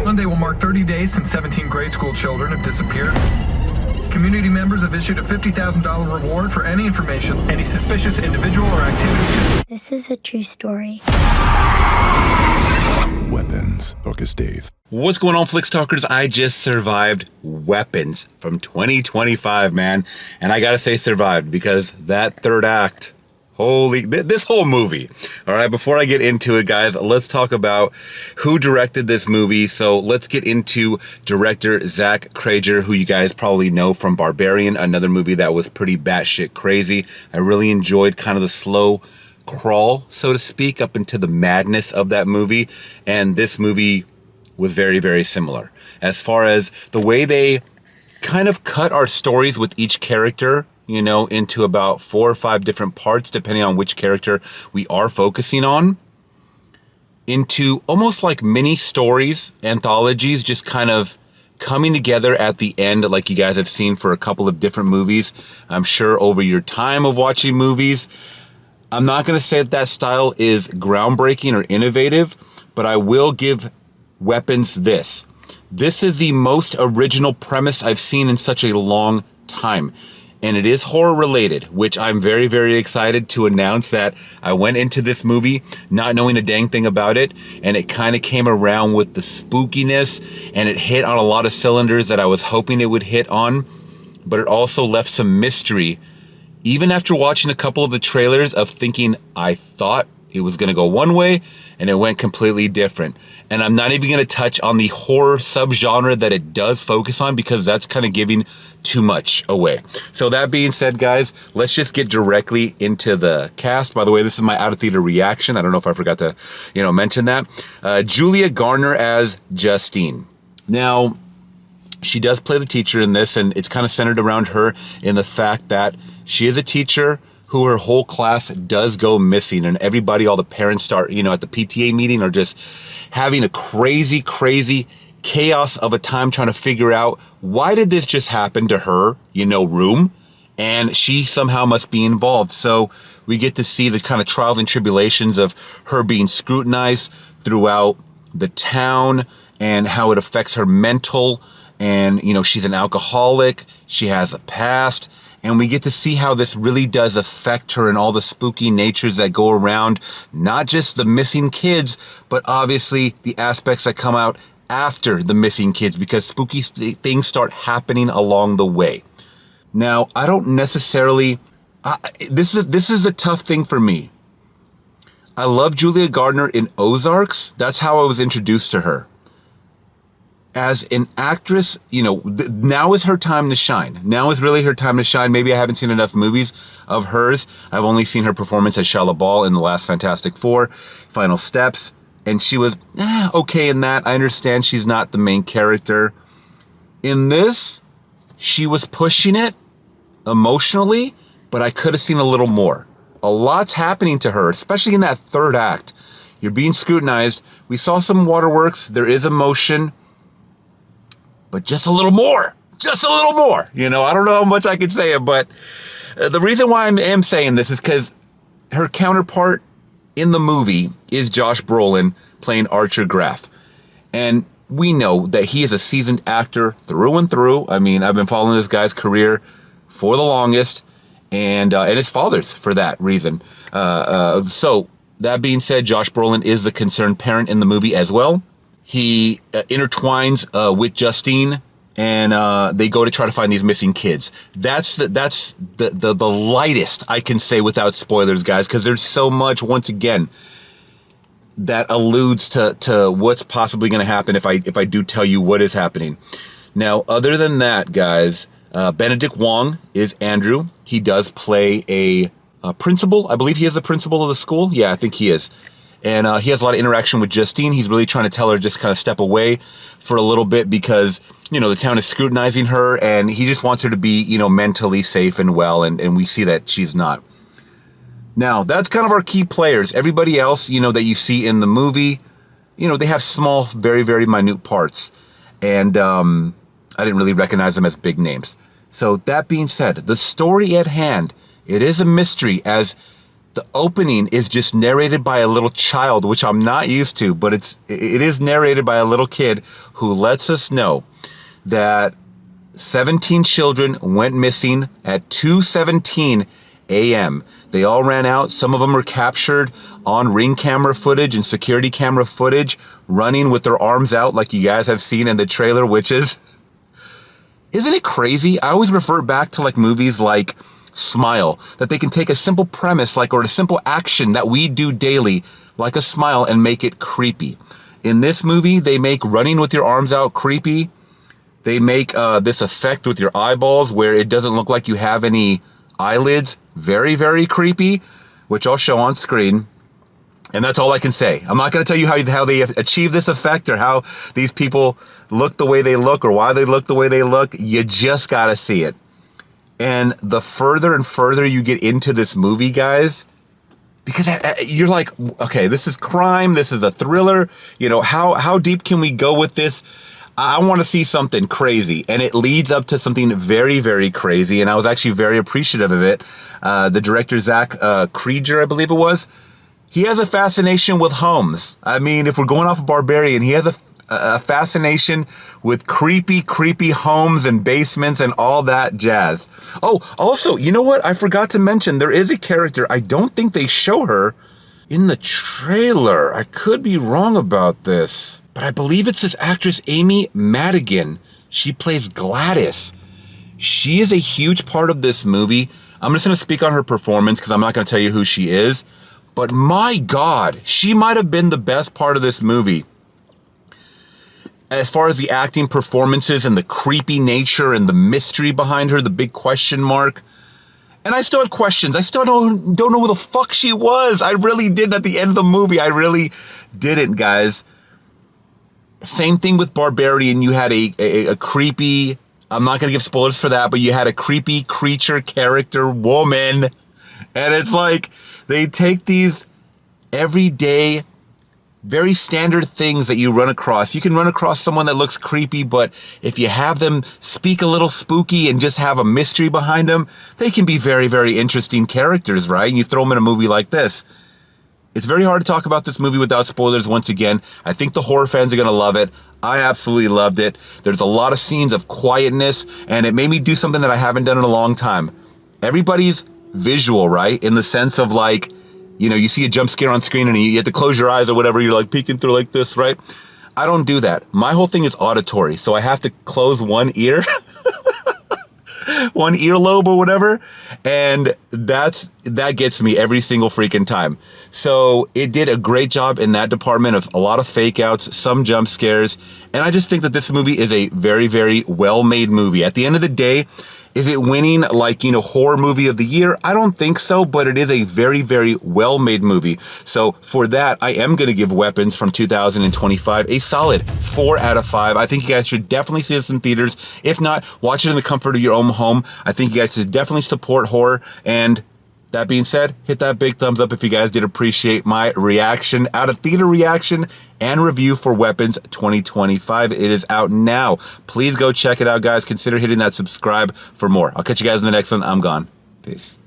Monday will mark 30 days since 17 grade school children have disappeared. Community members have issued a $50,000 reward for any information, any suspicious individual or activity. This is a true story. Weapons, August 8th. What's going on, Flick Talkers? I just survived Weapons from 2025, man. And I gotta say survived because that third act, this whole movie. All right, before I get into it, guys, let's talk about who directed this movie. So let's get into director Zach Crager, who you guys probably know from Barbarian, another movie that was pretty batshit crazy. I really enjoyed kind of the slow crawl, so to speak, up into the madness of that movie. And this movie was very, very similar. As far as the way they kind of cut our stories with each character, you know, into about 4 or 5 different parts, depending on which character we are focusing on, into almost like mini stories, anthologies, just kind of coming together at the end, like you guys have seen for a couple of different movies. I'm sure over your time of watching movies, I'm not going to say that style is groundbreaking or innovative, but I will give Weapons this. This is the most original premise I've seen in such a long time. And it is horror related, which I'm very, very excited to announce that I went into this movie not knowing a dang thing about it. And it kind of came around with the spookiness, and it hit on a lot of cylinders that I was hoping it would hit on. But it also left some mystery. Even after watching a couple of the trailers of thinking I thought it was going to go one way and it went completely different. And I'm not even going to touch on the horror subgenre that it does focus on because that's kind of giving too much away. So that being said, guys, let's just get directly into the cast. By the way, this is my out of theater reaction. I don't know if I forgot to, mention that. Julia Garner as Justine. Now, she does play the teacher in this, and it's kind of centered around her in the fact that she is a teacher who her whole class does go missing, and everybody, all the parents start, at the PTA meeting are just having a crazy, crazy chaos of a time trying to figure out why did this just happen to her, room, and she somehow must be involved. So we get to see the kind of trials and tribulations of her being scrutinized throughout the town and how it affects her mental. And, she's an alcoholic, she has a past, and we get to see how this really does affect her and all the spooky natures that go around, not just the missing kids, but obviously the aspects that come out after the missing kids, because spooky things start happening along the way. Now, I don't necessarily, this is a tough thing for me. I love Julia Gardner in Ozarks. That's how I was introduced to her. As an actress, now is her time to shine. Now is really her time to shine. Maybe I haven't seen enough movies of hers. I've only seen her performance as Shia LaBeouf in the last Fantastic Four, Final Steps, and she was okay in that. I understand she's not the main character. In this, she was pushing it emotionally, but I could have seen a little more. A lot's happening to her, especially in that third act. You're being scrutinized. We saw some waterworks. There is emotion. But just a little more, I don't know how much I can say it, but the reason why I am saying this is because her counterpart in the movie is Josh Brolin playing Archer Graff. And we know that he is a seasoned actor through and through. I mean, I've been following this guy's career for the longest, and his father's for that reason. So that being said, Josh Brolin is the concerned parent in the movie as well. He intertwines with Justine, and they go to try to find these missing kids. That's the lightest I can say without spoilers, guys, because there's so much, once again, that alludes to what's possibly going to happen if I do tell you what is happening. Now, other than that, guys, Benedict Wong is Andrew. He does play a principal. I believe he is the principal of the school. Yeah, I think he is. And he has a lot of interaction with Justine. He's really trying to tell her just kind of step away for a little bit because, the town is scrutinizing her, and he just wants her to be, mentally safe and well. And we see that she's not. Now, that's kind of our key players. Everybody else, that you see in the movie, they have small, very, very minute parts. And I didn't really recognize them as big names. So that being said, the story at hand, it is a mystery as The opening is just narrated by a little child, which I'm not used to, but it is narrated by a little kid who lets us know that 17 children went missing at 2:17 a.m. They all ran out. Some of them were captured on Ring camera footage and security camera footage, running with their arms out like you guys have seen in the trailer, which is... Isn't it crazy? I always refer back to like movies like Smile, that they can take a simple premise or a simple action that we do daily, like a smile, and make it creepy. In this movie, they make running with your arms out creepy. They make this effect with your eyeballs where it doesn't look like you have any eyelids very, very creepy, which I'll show on screen. And that's all I can say. I'm not going to tell you how they achieve this effect or how these people look the way they look or why they look the way they look. You just got to see it. And the further and further you get into this movie, guys, because you're like, okay, this is crime. This is a thriller. You know, how deep can we go with this? I want to see something crazy. And it leads up to something very, very crazy. And I was actually very appreciative of it. The director, Zach Krieger, I believe it was, he has a fascination with homes. I mean, if we're going off of Barbarian, he has a fascination with creepy, creepy homes and basements and all that jazz. Oh, also, you know what? I forgot to mention, there is a character, I don't think they show her in the trailer. I could be wrong about this, but I believe it's this actress, Amy Madigan. She plays Gladys. She is a huge part of this movie. I'm just going to speak on her performance because I'm not going to tell you who she is. But my God, she might have been the best part of this movie. As far as the acting performances and the creepy nature and the mystery behind her, the big question mark. And I still had questions. I still don't know who the fuck she was. I really didn't at the end of the movie. I really didn't, guys. Same thing with Barbarian. You had a creepy, I'm not going to give spoilers for that, but you had a creepy creature character woman. And it's like, they take these everyday, very standard things that you run across. You can run across someone that looks creepy, but if you have them speak a little spooky and just have a mystery behind them, they can be very, very interesting characters, right? And you throw them in a movie like this. It's very hard to talk about this movie without spoilers once again. I think the horror fans are going to love it. I absolutely loved it. There's a lot of scenes of quietness, and it made me do something that I haven't done in a long time. Everybody's visual, right? In the sense of like, you know, you see a jump scare on screen and you have to close your eyes or whatever. You're like peeking through like this, right? I don't do that. My whole thing is auditory. So I have to close one ear, one earlobe or whatever. And that gets me every single freaking time. So it did a great job in that department of a lot of fake outs, some jump scares. And I just think that this movie is a very, very well-made movie. At the end of the day, is it winning like, you know, horror movie of the year? I don't think so, but it is a very, very well-made movie. So for that, I am going to give Weapons from 2025 a solid 4 out of 5. I think you guys should definitely see this in theaters. If not, watch it in the comfort of your own home. I think you guys should definitely support horror. And that being said, hit that big thumbs up if you guys did appreciate my reaction, out of theater reaction and review for Weapons 2025. It is out now. Please go check it out, guys. Consider hitting that subscribe for more. I'll catch you guys in the next one. I'm gone. Peace.